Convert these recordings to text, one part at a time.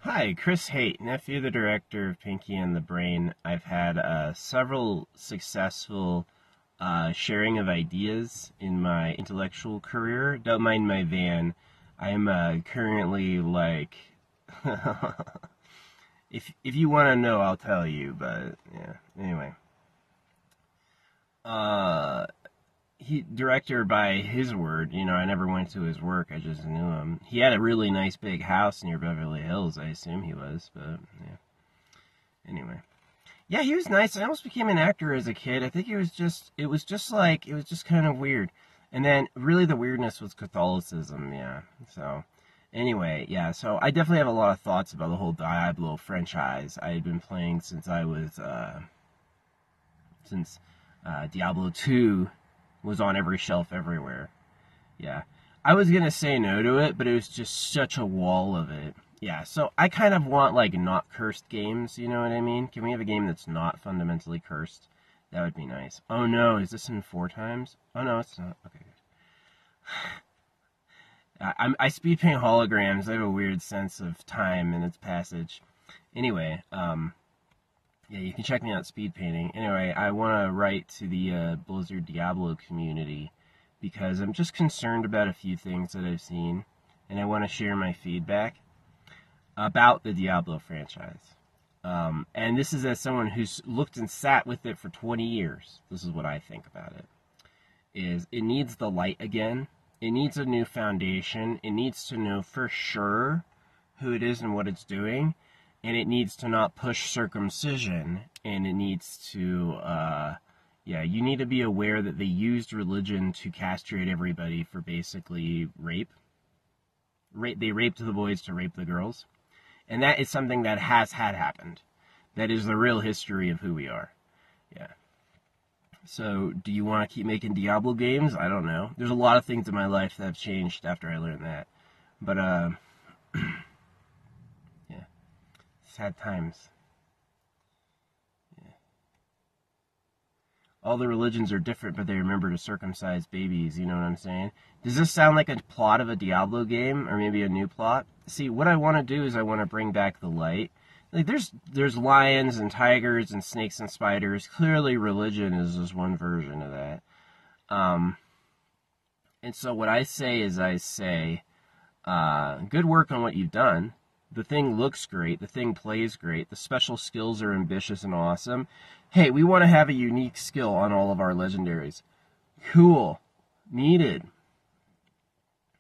Hi, Chris Haight, nephew of the director of Pinky and the Brain. I've had several successful sharing of ideas in my intellectual career. Don't mind my van. I'm currently like, if you want to know, I'll tell you. But yeah, anyway, uh, he director by his word. I never went to his work. I just knew him. He had a really nice big house near Beverly Hills. I assume he was, but yeah. Anyway. Yeah, he was nice. I almost became an actor as a kid. I think it was just kind of weird. And then really the weirdness was Catholicism, yeah. So anyway, yeah, so I definitely have a lot of thoughts about the whole Diablo franchise. I had been playing since Diablo 2 was on every shelf everywhere. Yeah. I was gonna say no to it, but it was just such a wall of it. Yeah, so I kind of want like not cursed games, you know what I mean? Can we have a game that's not fundamentally cursed? That would be nice. Oh no, is this in 4 times? Oh no, it's not. Okay, good. I speed paint holograms. I have a weird sense of time and its passage. Anyway, yeah, you can check me out speed painting. Anyway, I want to write to the Blizzard Diablo community because I'm just concerned about a few things that I've seen, and I want to share my feedback about the Diablo franchise. And this is as someone who's looked and sat with it for 20 years. This is what I think about it. Is it needs the light again. It needs a new foundation. It needs to know for sure who it is and what it's doing. And it needs to not push circumcision. And it needs to, yeah, you need to be aware that they used religion to castrate everybody for basically rape. They raped the boys to rape the girls. And that is something that has had happened. That is the real history of who we are. Yeah. So, do you want to keep making Diablo games? I don't know. There's a lot of things in my life that have changed after I learned that. But, yeah. Sad times. Yeah. All the religions are different, but they remember to circumcise babies, you know what I'm saying? Does this sound like a plot of a Diablo game, or maybe a new plot? See, what I want to do is I want to bring back the light. Like, there's lions and tigers and snakes and spiders. Clearly, religion is just one version of that. Um, and so what I say is good work on what you've done. The thing looks great. The thing plays great. The special skills are ambitious and awesome. Hey, we want to have a unique skill on all of our legendaries. Cool. Needed.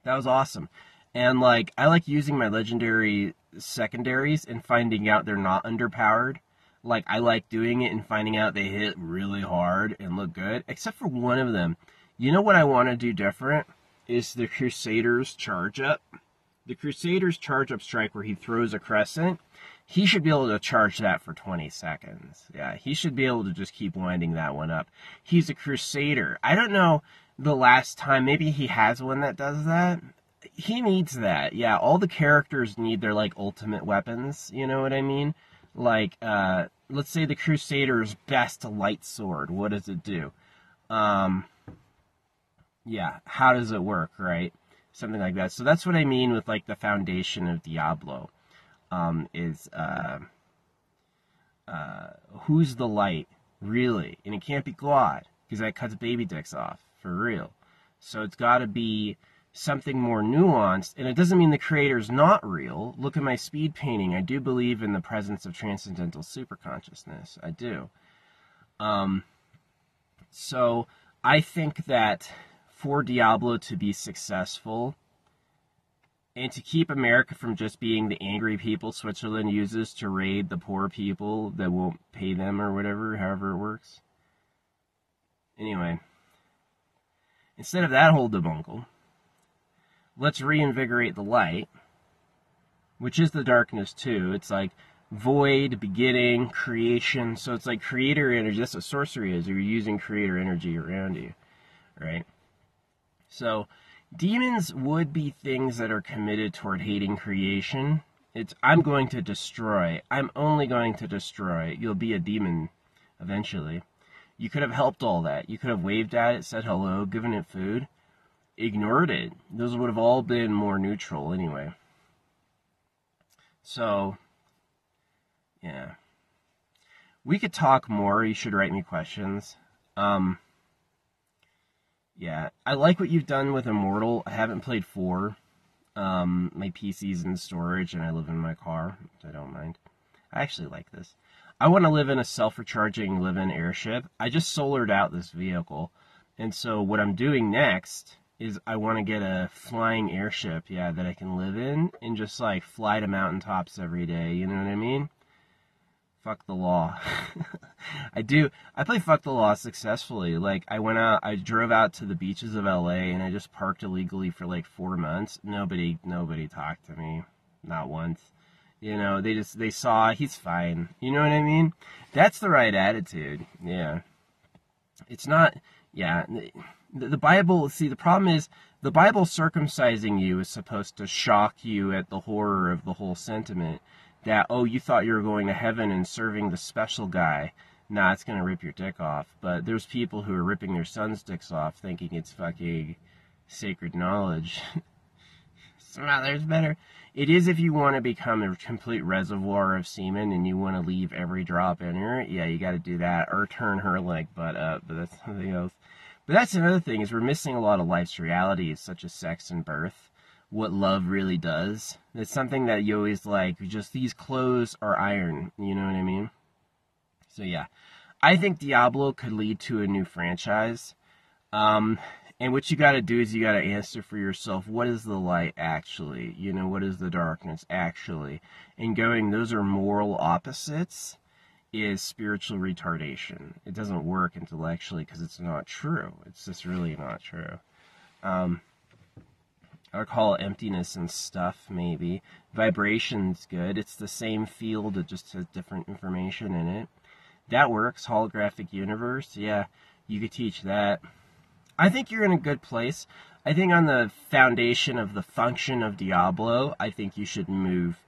That was awesome. And, like, I like using my legendary secondaries and finding out they're not underpowered. Like, I like doing it and finding out they hit really hard and look good. Except for one of them. You know what I want to do different? Is the Crusader's charge up. The Crusader's charge up strike where he throws a crescent. He should be able to charge that for 20 seconds. Yeah, he should be able to just keep winding that one up. He's a Crusader. I don't know the last time. Maybe he has one that does that. He needs that. Yeah, all the characters need their, like, ultimate weapons. You know what I mean? Like, let's say the Crusader's best light sword. What does it do? Yeah, how does it work, right? Something like that. So that's what I mean with, like, the foundation of Diablo. Who's the light, really? And it can't be God, because that cuts baby dicks off, for real. So it's got to be something more nuanced, and it doesn't mean the creator's not real. Look at my speed painting. I do believe in the presence of transcendental superconsciousness. I do. So I think that for Diablo to be successful, and to keep America from just being the angry people Switzerland uses to raid the poor people that won't pay them or whatever, however it works. Anyway, instead of that whole debacle, let's reinvigorate the light, which is the darkness too. It's like void, beginning, creation. So it's like creator energy. That's what sorcery is. You're using creator energy around you, right? So demons would be things that are committed toward hating creation. I'm going to destroy. I'm only going to destroy. You'll be a demon eventually. You could have helped all that. You could have waved at it, said hello, given it food, ignored it. Those would have all been more neutral anyway. So, yeah. We could talk more. You should write me questions. Yeah. I like what you've done with Immortal. I haven't played 4. My PC's in storage and I live in my car, which I don't mind. I actually like this. I want to live in a self-recharging live-in airship. I just solared out this vehicle. And so what I'm doing next is I want to get a flying airship, yeah, that I can live in and just like fly to mountaintops every day. You know what I mean? Fuck the law. I do. I play fuck the law successfully. Like I drove out to the beaches of LA and I just parked illegally for like 4 months. Nobody talked to me. Not once. You know, they saw he's fine. You know what I mean? That's the right attitude. Yeah. It's not, yeah. The Bible, see, the problem is the Bible circumcising you is supposed to shock you at the horror of the whole sentiment that, oh, you thought you were going to heaven and serving the special guy. Nah, it's going to rip your dick off. But there's people who are ripping their sons' dicks off thinking it's fucking sacred knowledge. There's better. It is if you want to become a complete reservoir of semen and you want to leave every drop in her. Yeah, you got to do that. Or turn her like butt up, but that's something else. But that's another thing, is we're missing a lot of life's realities, such as sex and birth. What love really does. It's something that you always like, just these clothes are iron. You know what I mean? So yeah. I think Diablo could lead to a new franchise. And what you got to do is you got to answer for yourself, what is the light actually? You know, what is the darkness actually? And going, those are moral opposites, is spiritual retardation. It doesn't work intellectually because it's not true. It's just really not true. I would call it emptiness and stuff, maybe. Vibration's good. It's the same field, it just has different information in it. That works. Holographic universe, yeah, you could teach that. I think you're in a good place. I think on the foundation of the function of Diablo, I think you should move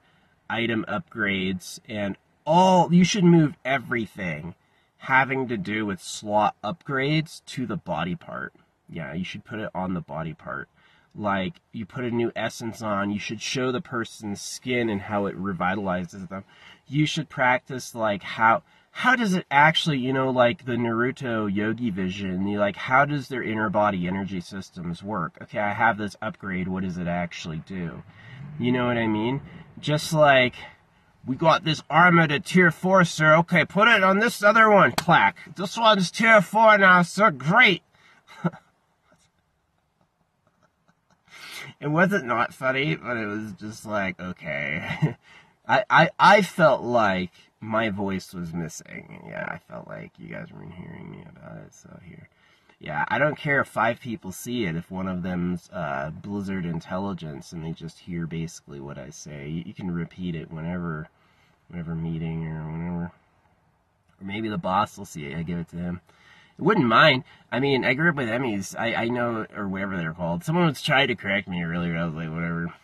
item upgrades and you should move everything having to do with slot upgrades to the body part. Yeah, you should put it on the body part. Like, you put a new essence on, you should show the person's skin and how it revitalizes them. You should practice, like, how does it actually, you know, like the Naruto Yogi vision, like, how does their inner body energy systems work? Okay, I have this upgrade, what does it actually do? You know what I mean? Just like, we got this armor to tier 4, sir. Okay, put it on this other one. Clack. This one's tier 4 now, sir. Great. It wasn't not funny, but it was just like, okay. I felt like my voice was missing. Yeah, I felt like you guys weren't hearing me about it, so here. Yeah, I don't care if 5 people see it, if one of them's Blizzard Intelligence and they just hear basically what I say. You can repeat it whenever meeting or whenever. Or maybe the boss will see it, I give it to him. I wouldn't mind. I mean, I grew up with Emmys. I know, or whatever they're called. Someone was trying to correct me earlier. I was like, whatever.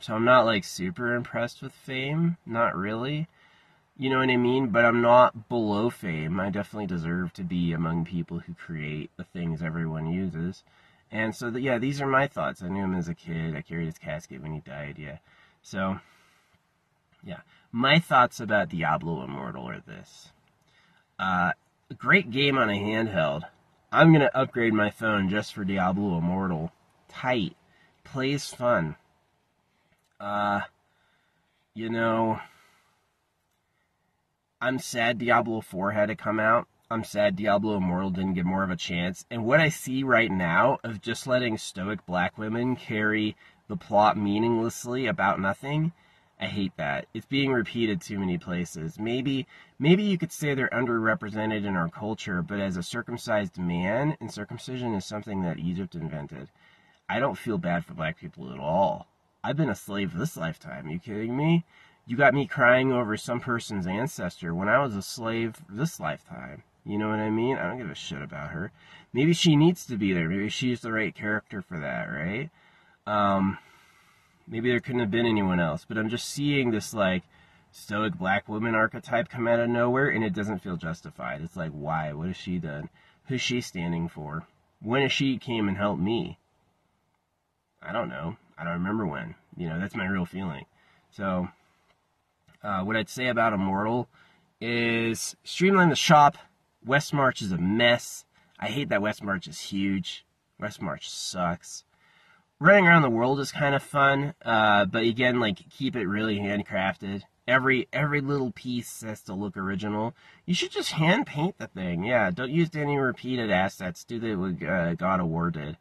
So I'm not, like, super impressed with fame. Not really. You know what I mean? But I'm not below fame. I definitely deserve to be among people who create the things everyone uses. And so, yeah, these are my thoughts. I knew him as a kid. I carried his casket when he died, yeah. So, yeah. My thoughts about Diablo Immortal are this. Great game on a handheld. I'm going to upgrade my phone just for Diablo Immortal. Tight. Plays fun. You know, I'm sad Diablo 4 had to come out. I'm sad Diablo Immortal didn't get more of a chance. And what I see right now of just letting stoic black women carry the plot meaninglessly about nothing, I hate that. It's being repeated too many places. Maybe you could say they're underrepresented in our culture, but as a circumcised man, and circumcision is something that Egypt invented, I don't feel bad for black people at all. I've been a slave this lifetime. Are you kidding me? You got me crying over some person's ancestor when I was a slave this lifetime. You know what I mean? I don't give a shit about her. Maybe she needs to be there. Maybe she's the right character for that, right? Maybe there couldn't have been anyone else. But I'm just seeing this, like, stoic black woman archetype come out of nowhere, and it doesn't feel justified. It's like, why? What has she done? Who's she standing for? When has she came and helped me? I don't know. I don't remember when. You know, that's my real feeling. So, what I'd say about Immortal is streamline the shop. West March is a mess. I hate that West March is huge. West March sucks. Running around the world is kind of fun, but again, like, keep it really handcrafted. Every little piece has to look original. You should just hand paint the thing. Yeah, don't use any repeated assets. Do the what God of War did.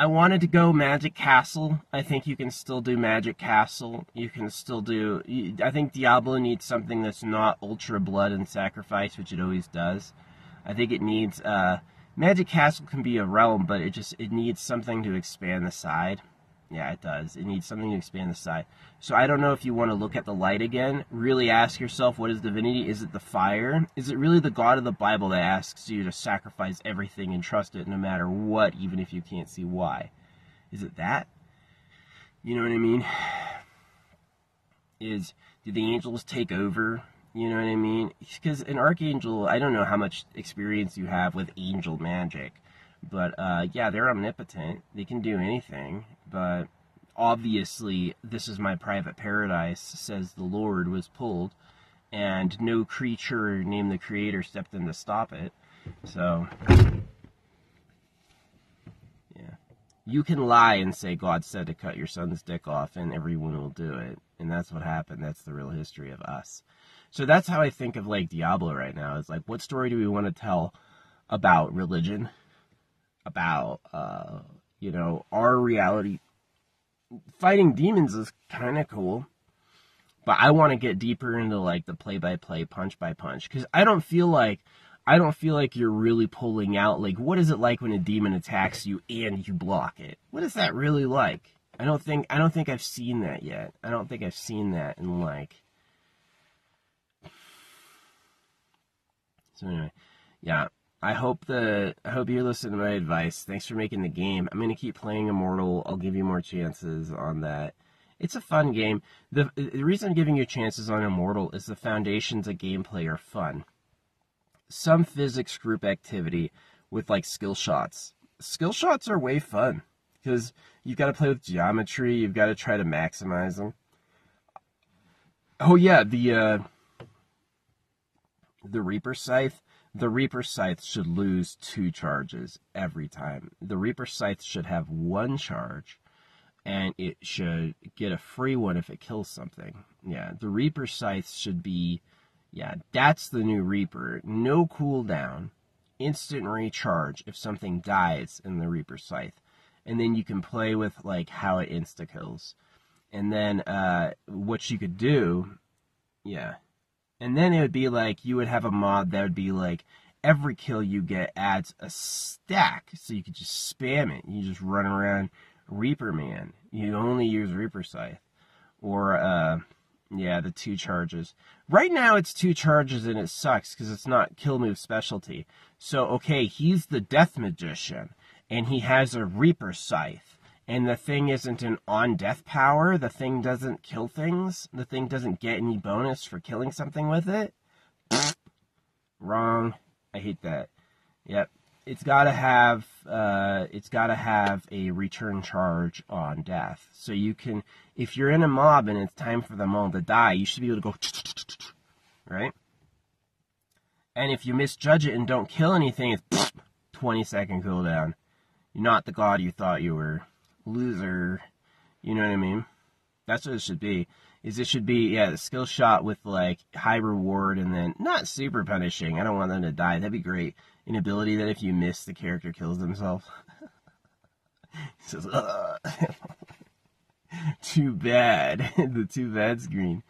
I wanted to go Magic Castle. I think you can still do Magic Castle. You can still do... I think Diablo needs something that's not ultra blood and sacrifice, which it always does. I think it needs... Magic Castle can be a realm, but it needs something to expand the side. Yeah, it does. It needs something to expand the side. So I don't know if you want to look at the light again. Really ask yourself, what is divinity? Is it the fire? Is it really the God of the Bible that asks you to sacrifice everything and trust it no matter what, even if you can't see why? Is it that? You know what I mean? Did the angels take over? You know what I mean? Because an archangel, I don't know how much experience you have with angel magic. But, yeah, they're omnipotent. They can do anything. But, obviously, this is my private paradise, says the Lord, was pulled. And no creature named the Creator stepped in to stop it. So, yeah. You can lie and say God said to cut your son's dick off, and everyone will do it. And that's what happened. That's the real history of us. So that's how I think of, like, Diablo right now. It's like, what story do we want to tell about religion? About, you know, our reality. Fighting demons is kind of cool, but I want to get deeper into, like, the play-by-play, punch-by-punch, because I don't feel like you're really pulling out, like, what is it like when a demon attacks you and you block it? What is that really like? I don't think I've seen that yet. I don't think I've seen that in, like... So anyway, yeah. I hope you're listening to my advice. Thanks for making the game. I'm going to keep playing Immortal. I'll give you more chances on that. It's a fun game. The reason I'm giving you chances on Immortal is the foundations of gameplay are fun. Some physics group activity with, like, skill shots. Skill shots are way fun because you've got to play with geometry. You've got to try to maximize them. Oh, yeah, the Reaper Scythe. The Reaper Scythe should lose 2 charges every time. The Reaper Scythe should have 1 charge, and it should get a free one if it kills something. Yeah, the Reaper Scythe should be... Yeah, that's the new Reaper. No cooldown. Instant recharge if something dies in the Reaper Scythe. And then you can play with, like, how it insta-kills. And then, what you could do... Yeah... And then it would be like, you would have a mod that would be like, every kill you get adds a stack. So you could just spam it. You just run around Reaper Man. You only use Reaper Scythe. Or, yeah, the 2 charges. Right now it's 2 charges and it sucks because it's not kill move specialty. So, okay, he's the Death Magician. And he has a Reaper Scythe. And the thing isn't an on-death power. The thing doesn't kill things. The thing doesn't get any bonus for killing something with it. Wrong. I hate that. Yep. It's gotta have a return charge on death. So you can, if you're in a mob and it's time for them all to die, you should be able to go, right? And if you misjudge it and don't kill anything, it's 20-second cooldown. You're not the god you thought you were. Loser. You know what I mean? That's what it should be. It should be, yeah, the skill shot with, like, high reward and then not super punishing. I don't want them to die. That'd be great. An ability that if you miss, the character kills themselves. He says, too bad. The too bad screen.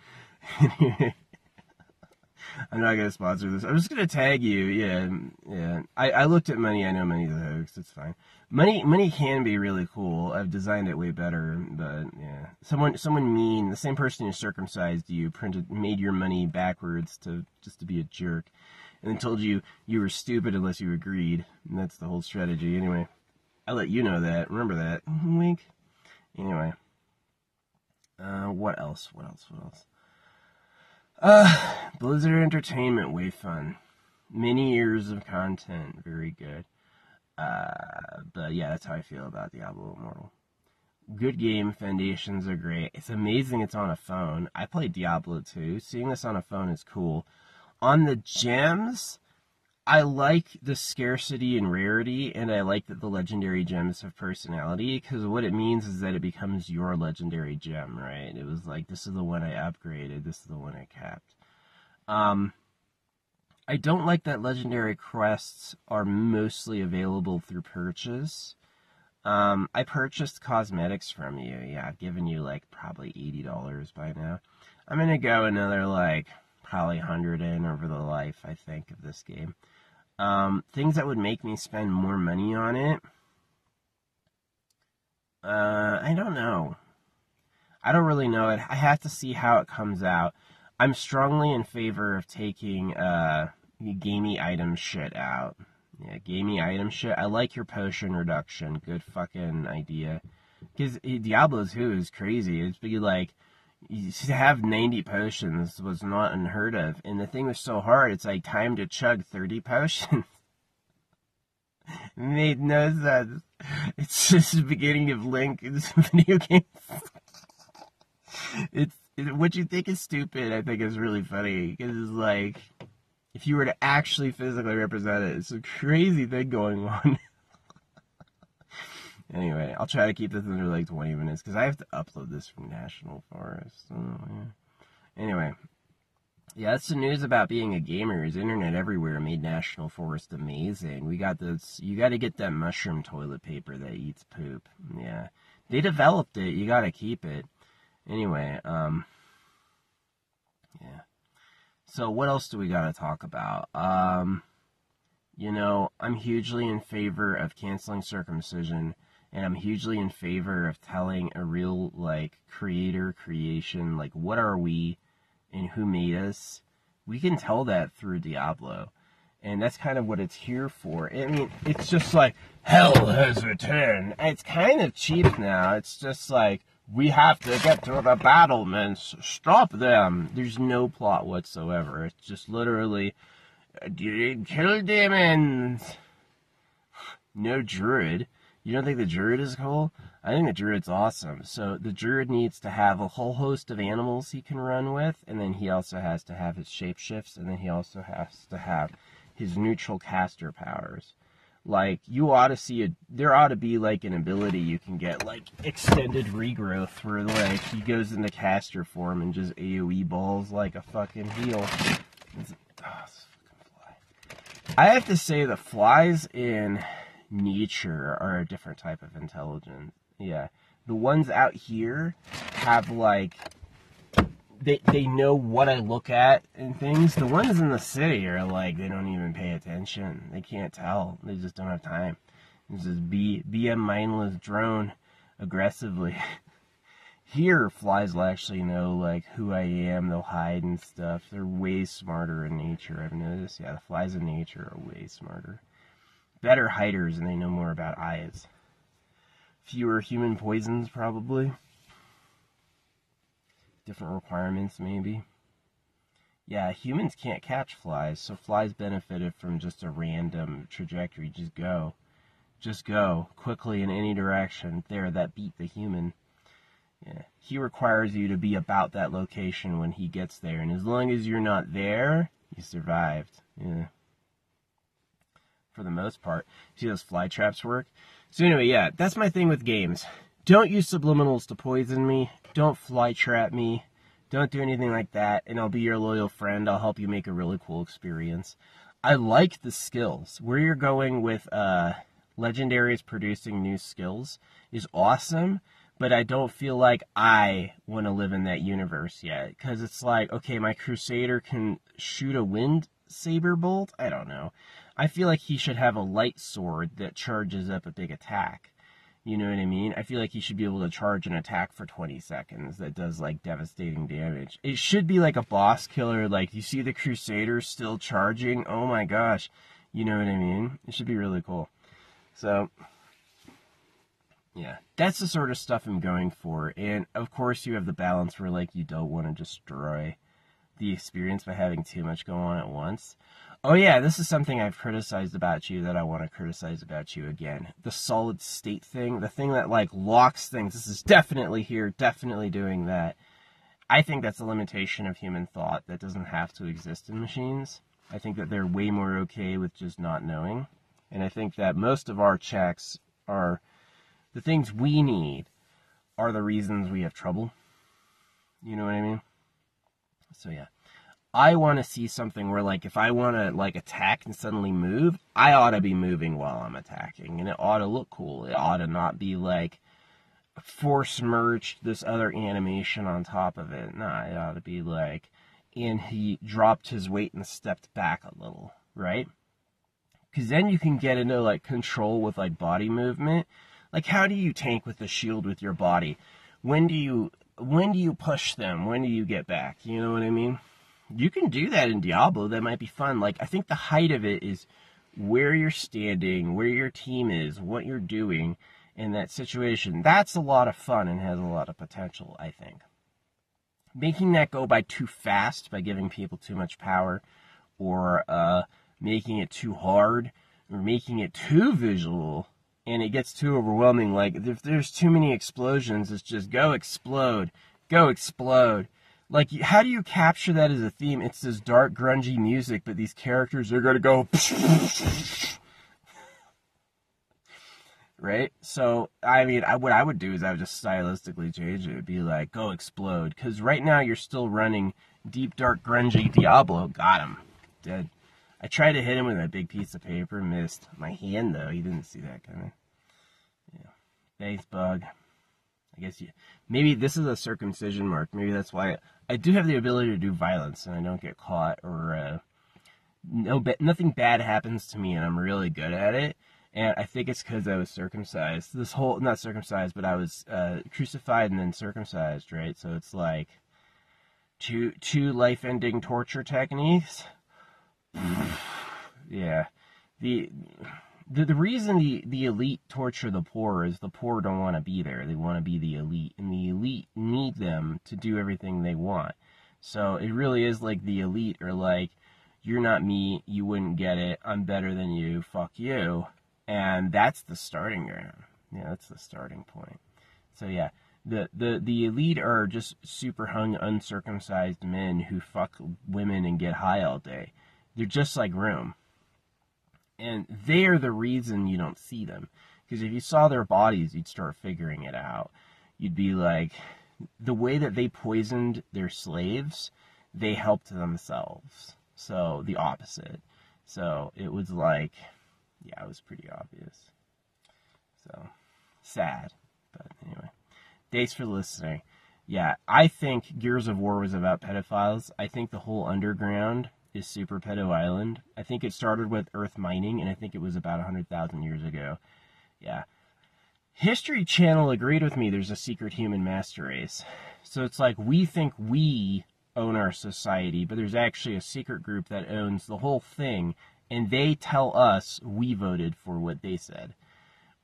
I'm not going to sponsor this. I'm just going to tag you. Yeah. I looked at money. I know money's a hoax. It's fine. Money can be really cool. I've designed it way better, but yeah. Someone mean, the same person who circumcised you, made your money backwards just to be a jerk, and then told you were stupid unless you agreed. And that's the whole strategy. Anyway, I let you know that. Remember that. Wink. Anyway. What else? Blizzard Entertainment, way fun. Many years of content, very good. But yeah, that's how I feel about Diablo Immortal. Good game, foundations are great. It's amazing it's on a phone. I played Diablo 2. Seeing this on a phone is cool. On the gems, I like the scarcity and rarity, and I like that the legendary gems have personality, because what it means is that it becomes your legendary gem, right? It was like, this is the one I upgraded, this is the one I kept. I don't like that legendary quests are mostly available through purchase. I purchased cosmetics from you. Yeah, I've given you like probably $80 by now. I'm gonna go another like probably 100 in over the life, I think, of this game. Things that would make me spend more money on it. I don't know. I don't really know it. I have to see how it comes out. I'm strongly in favor of taking gamey item shit out. Yeah, gamey item shit. I like your potion reduction. Good fucking idea. Because Diablo 2 is crazy. It's be like, to have 90 potions was not unheard of. And the thing was so hard, it's like time to chug 30 potions. It made no sense. It's just the beginning of Link in this video game. What you think is stupid, I think is really funny. Because it's like, if you were to actually physically represent it, it's a crazy thing going on. Anyway, I'll try to keep this under like 20 minutes because I have to upload this from National Forest. Yeah. Anyway, yeah, that's the news about being a gamer. Is internet everywhere made National Forest amazing. We got this. You got to get that mushroom toilet paper that eats poop. Yeah, they developed it. You got to keep it. Anyway, yeah. So what else do we got to talk about? You know, I'm hugely in favor of canceling circumcision. And I'm hugely in favor of telling a real, like, creation, like, what are we and who made us? We can tell that through Diablo. And that's kind of what it's here for. I mean, it's just like, hell has returned. It's kind of cheap now. It's just like, we have to get to the battlements. Stop them. There's no plot whatsoever. It's just literally, kill demons. No druid. You don't think the druid is cool? I think the druid's awesome. So the druid needs to have a whole host of animals he can run with, and then he also has to have his shapeshifts, and then he also has to have his neutral caster powers. Like, you ought to see there ought to be like an ability you can get, like extended regrowth, where like he goes into caster form and just AoE balls like a fucking heel. This fucking fly. I have to say the flies in nature are a different type of intelligence. Yeah, the ones out here have like they know what I look at and things. The ones in the city are like, they don't even pay attention. They can't tell. They just don't have time. It's just be a mindless drone aggressively. Here, flies will actually know like who I am. They'll hide and stuff. They're way smarter in nature, I've noticed. Yeah, the flies in nature are way smarter. Better hiders, and they know more about eyes. Fewer human poisons, probably. Different requirements, maybe. Yeah, humans can't catch flies, so flies benefited from just a random trajectory. Just go. Just go. Quickly in any direction. There, that beat the human. Yeah. He requires you to be about that location when he gets there, and as long as you're not there, you survived. Yeah. For the most part. See those fly traps work? So anyway, yeah, that's my thing with games. Don't use subliminals to poison me. Don't fly trap me. Don't do anything like that, and I'll be your loyal friend. I'll help you make a really cool experience. I like the skills. Where you're going with legendaries producing new skills is awesome, but I don't feel like I want to live in that universe yet. Because it's like, okay, my Crusader can shoot a wind saber bolt? I don't know. I feel like he should have a light sword that charges up a big attack. You know what I mean? I feel like he should be able to charge an attack for 20 seconds that does, like, devastating damage. It should be like a boss killer. Like, you see the Crusader still charging? Oh my gosh. You know what I mean? It should be really cool. So, yeah. That's the sort of stuff I'm going for. And, of course, you have the balance where, like, you don't want to destroy the experience by having too much go on at once. Oh yeah, this is something I've criticized about you that I want to criticize about you again. The solid state thing, the thing that like locks things. This is definitely here, definitely doing that. I think that's a limitation of human thought that doesn't have to exist in machines. I think that they're way more okay with just not knowing. And I think that most of our checks are the things we need are the reasons we have trouble. You know what I mean? So yeah. I want to see something where, like, if I want to, like, attack and suddenly move, I ought to be moving while I'm attacking. And it ought to look cool. It ought to not be, like, force merged this other animation on top of it. Nah, it ought to be, like, and he dropped his weight and stepped back a little, right? Because then you can get into, like, control with, like, body movement. Like, how do you tank with the shield with your body? When do you push them? When do you get back? You know what I mean? You can do that in Diablo. That might be fun. Like, I think the height of it is where you're standing, where your team is, what you're doing in that situation. That's a lot of fun and has a lot of potential, I think. Making that go by too fast, by giving people too much power, or making it too hard, or making it too visual, and it gets too overwhelming. Like, if there's too many explosions, it's just go explode, go explode. Like, how do you capture that as a theme? It's this dark, grungy music, but these characters are going to go... right? So, I mean, what I would do is I would just stylistically change it. It'd be like, go explode. Because right now you're still running deep, dark, grungy Diablo. Got him. Dead. I tried to hit him with a big piece of paper. Missed. My hand, though. He didn't see that coming. Yeah. Thanks, bug. I guess maybe this is a circumcision mark. Maybe that's why I do have the ability to do violence and I don't get caught, or nothing bad happens to me and I'm really good at it. And I think it's because I was circumcised. Not circumcised, but I was crucified and then circumcised, right? So it's like two life-ending torture techniques. Yeah. The reason the elite torture the poor is the poor don't want to be there. They want to be the elite. And the elite need them to do everything they want. So it really is like the elite are like, you're not me, you wouldn't get it, I'm better than you, fuck you. And that's the starting ground. Yeah, that's the starting point. So yeah, the elite are just super hung, uncircumcised men who fuck women and get high all day. They're just like Rome. And they're the reason you don't see them. Because if you saw their bodies, you'd start figuring it out. You'd be like, the way that they poisoned their slaves, they helped themselves. So, the opposite. So, it was like, yeah, it was pretty obvious. So, sad. But anyway, thanks for listening. Yeah, I think Gears of War was about pedophiles. I think the whole underground is Super Pedo Island. I think it started with Earth mining, and I think it was about 100,000 years ago. Yeah. History Channel agreed with me there's a secret human master race. So it's like we think we own our society, but there's actually a secret group that owns the whole thing, and they tell us we voted for what they said,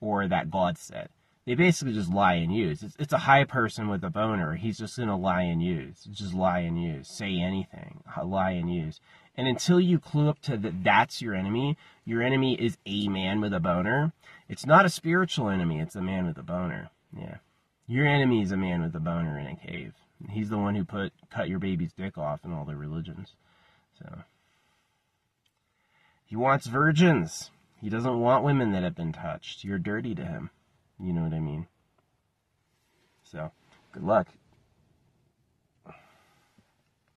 or that God said. They basically just lie and use. It's a high person with a boner. He's just going to lie and use. Just lie and use. Say anything. Lie and use. And until you clue up to that's your enemy is a man with a boner. It's not a spiritual enemy. It's a man with a boner. Yeah. Your enemy is a man with a boner in a cave. He's the one who cut your baby's dick off in all the religions. So he wants virgins. He doesn't want women that have been touched. You're dirty to him. You know what I mean? So, good luck.